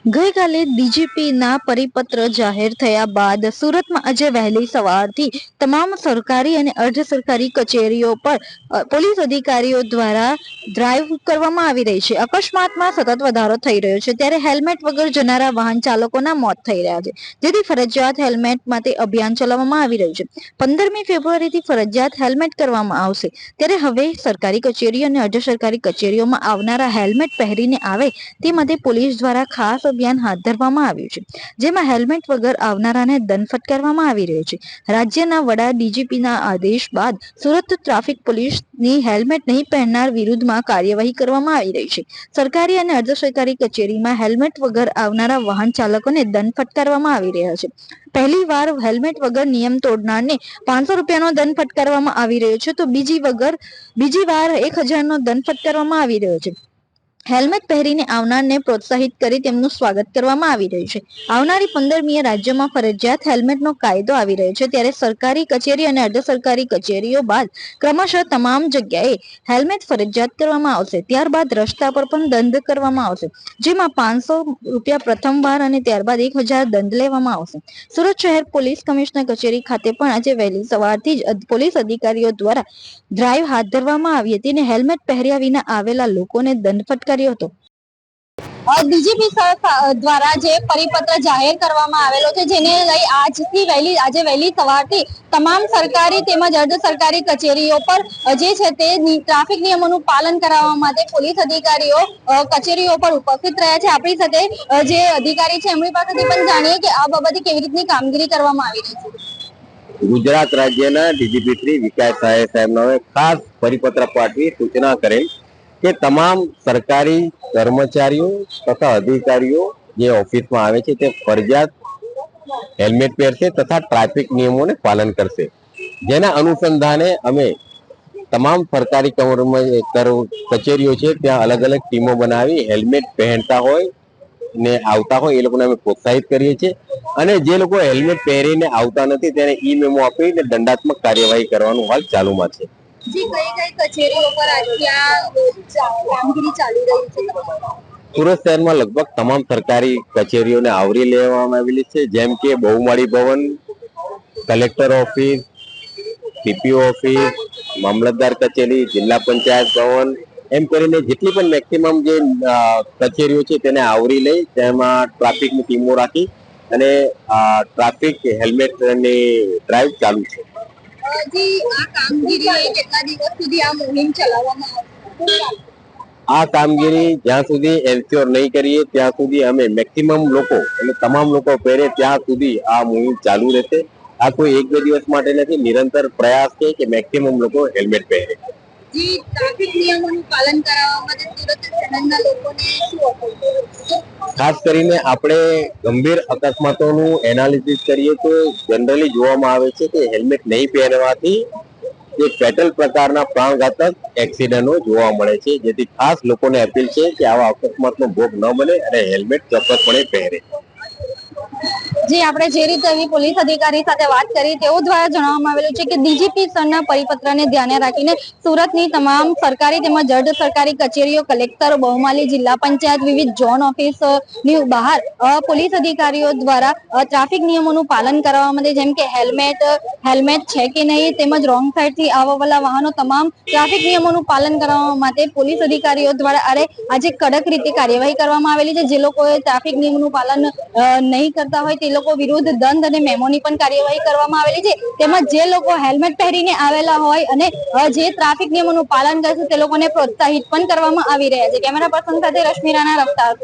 ગઈકાલે ડીજીપીના પરિપત્ર જાહેર થયા બાદ સુરતમાં આજે વહેલી સવારથી તમામ સરકારી અને અર્ધ સરકારી કચેરીઓ પર પોલીસ અધિકારીઓ દ્વારા ડ્રાઈવ કરવામાં આવી રહી છે। અકસ્માતમાં સતત વધારો થઈ રહ્યો છે, ત્યારે હેલ્મેટ વગર જનારા વાહન ચાલકોના મોત થઈ રહ્યા છે, જેથી ફરજિયાત હેલ્મેટ માટે અભિયાન ચલાવવામાં આવી રહ્યું છે। 15મી ફેબ્રુઆરીથી ફરજિયાત હેલ્મેટ કરવામાં આવશે, ત્યારે હવે સરકારી કચેરીઓ અને અર્ધ સરકારી કચેરીઓમાં આવનારા હેલ્મેટ પહેરીને આવે તે માટે પોલીસ દ્વારા ખાસ અભિયાન હાથ ધરવામાં આવ્યું છે, જેમાં હેલ્મેટ વગર આવનારાને દંડ ફટકારવામાં આવી રહ્યો છે। રાજ્યના વડા ડીજીપીના આદેશ બાદ સુરત ટ્રાફિક પોલીસની હેલ્મેટ નહીં પહેરનાર વિરુદ્ધમાં કાર્યવાહી કરવામાં આવી રહી છે। સરકારી અને અર્ધ સરકારી કચેરીમાં હેલ્મેટ વગર આવનારા વાહન ચાલકોને દંડ ફટકારવામાં આવી રહ્યા છે। પહેલી વાર હેલ્મેટ વગર નિયમ તોડનારને 500 રૂપિયાનો દંડ ફટકારવામાં આવી રહ્યો છે, તો બીજી વાર 1000નો દંડ ફટકારવામાં આવી રહ્યો છે। હેલ્મેટ પહેરીને આવનારને પ્રોત્સાહિત કરી તેમનું સ્વાગત કરવામાં આવી રહ્યું છે। આવનારી 15મીએ રાજ્યમાં ફરજિયાત હેલ્મેટનો કાયદો આવી રહ્યો છે, ત્યારે સરકારી કચેરી અને અર્ધ સરકારી કચેરીઓ બાદ ક્રમશઃ તમામ જગ્યાએ હેલ્મેટ ફરજિયાત કરવામાં આવશે। ત્યારબાદ રસ્તા પર પણ દંડ કરવામાં આવશે, જેમાં 500 રૂપિયા પ્રથમ વાર અને ત્યારબાદ 1000 દંડ લેવામાં આવશે। સુરત શહેર પોલીસ કમિશનર કચેરી ખાતે પણ આજે વહેલી સવારથી જ પોલીસ અધિકારીઓ દ્વારા ડ્રાઈવ હાથ ધરવામાં આવી હતી અને હેલ્મેટ પહેર્યા વિના આવેલા લોકોને દંડ ફટકાર્યો હતો। ડીજીપી દ્વારા જે પરિપત્ર જાહેર કરવામાં આવેલો છે, જેને લઈ આજે વહેલી સવારથી તમામ સરકારી તેમજ અર્ધ સરકારી કચેરીઓ પર જે છે તે ટ્રાફિક નિયમોનું પાલન કરાવવા માટે પોલીસ અધિકારીઓ કચેરીઓ પર ઉપસ્થિત રહ્યા છે। આપણી સાથે જે અધિકારી છે એમની પાસેથી પણ જાણીએ કે આ બાબતે કેવી રીતની કામગીરી કરવામાં આવી રહી છે। ગુજરાત રાજ્યના ડીજીપી શ્રી વિકાસ સહાય સાહેબનો ખાસ પરિપત્ર પાઠવી સૂચના કરેલ કે તમામ સરકારી કર્મચારીઓ તથા અધિકારીઓ જે ઓફિસમાં આવે છે તે ફરજિયાત હેલ્મેટ પહેરશે તથા ટ્રાફિક નિયમોને પાલન કરશે। જેના અનુસંધાને અમે તમામ સરકારી કચેરીઓ છે ત્યાં અલગ અલગ ટીમો બનાવી હેલ્મેટ પહેરતા હોય ને આવતા હોય એ લોકોને અમે પ્રોત્સાહિત કરીએ છીએ, અને જે લોકો હેલ્મેટ પહેરીને આવતા નથી તેને ઈ મેમો આપીને દંડાત્મક કાર્યવાહી કરવાનું હાલ ચાલુમાં છે। સુરત શહેરમાં લગભગ તમામ સરકારી કચેરીઓને આવરી લેવામાં આવેલી છે, જેમ કે બહુમાળી ભવન, કલેક્ટર ઓફિસ, ટીપીઓ ઓફિસ, મામલતદાર કચેરી, જિલ્લા પંચાયત ભવન, એમ કરીને જેટલી પણ મેક્સિમમ જે કચેરીઓ છે તેને આવરી લઈ તેમાં ટ્રાફિકની ટીમો રાખી અને ટ્રાફિક હેલ્મેટની ડ્રાઈવ ચાલુ છે। આ કામગીરી જ્યાં સુધી એન્શ્યોર નહીં કરીએ ત્યાં સુધી અમે મેક્સિમમ લોકો એટલે તમામ લોકો પહેરે ત્યાં સુધી આ મુહિમ ચાલુ રહેશે। આ કોઈ 1-2 દિવસ માટે નથી, નિરંતર પ્રયાસ છે કે મેક્સિમમ લોકો હેલ્મેટ પહેરે। ખાસ કરીને આપણે ગંભીર અકસ્માતોનું એનાલિસિસ કરીએ તો જનરલી જોવામાં આવે છે કે હેલ્મેટ નહીં પહેરવાથી જે ફેટલ પ્રકારના પ્રાણઘાતક એક્સિડન્ટો જોવા મળે છે, જેથી ખાસ લોકોને અપીલ છે કે આવા અકસ્માતનો ભોગ ન બને અને હેલ્મેટ ચોક્કસપણે પહેરે। આપણે જે રીતે પોલીસ અધિકારી સાથે વાત કરી તેઓ દ્વારા જણાવવામાં આવેલું છે કે ડીજીપી સરના પરિપત્રને ધ્યાને રાખીને સુરતની તમામ સરકારી તેમજ અર્ધ સરકારી કચેરીઓ, કલેક્ટર, બહુમાળી, જિલ્લા પંચાયત, વિવિધ ઝોન ઓફિસની બહાર પોલીસ અધિકારીઓ દ્વારા ટ્રાફિક નિયમોનું પાલન કરવા માટે જેમ કે હેલ્મેટ છે કે નહીં તેમજ રોંગ સાઈડથી આવવાવાળા વાહનો તમામ ટ્રાફિક નિયમોનું પાલન કરવા માટે પોલીસ અધિકારીઓ દ્વારા આજે કડક રીતે કાર્યવાહી કરવામાં આવેલી છે। જે લોકોએ ટ્રાફિક નિયમોનું પાલન નહીં કરતા હોય તે લોકો વિરુદ્ધ દંડ અને મેમોની પણ કાર્યવાહી કરવામાં આવેલી છે, તેમજ જે લોકો હેલ્મેટ પહેરીને આવેલા હોય અને જે ટ્રાફિક નિયમોનું પાલન કરશે તે લોકોને પ્રોત્સાહિત પણ કરવામાં આવી રહ્યા છે। કેમેરા પર્સન સાથે રશ્મિ રાણા, રફતાર।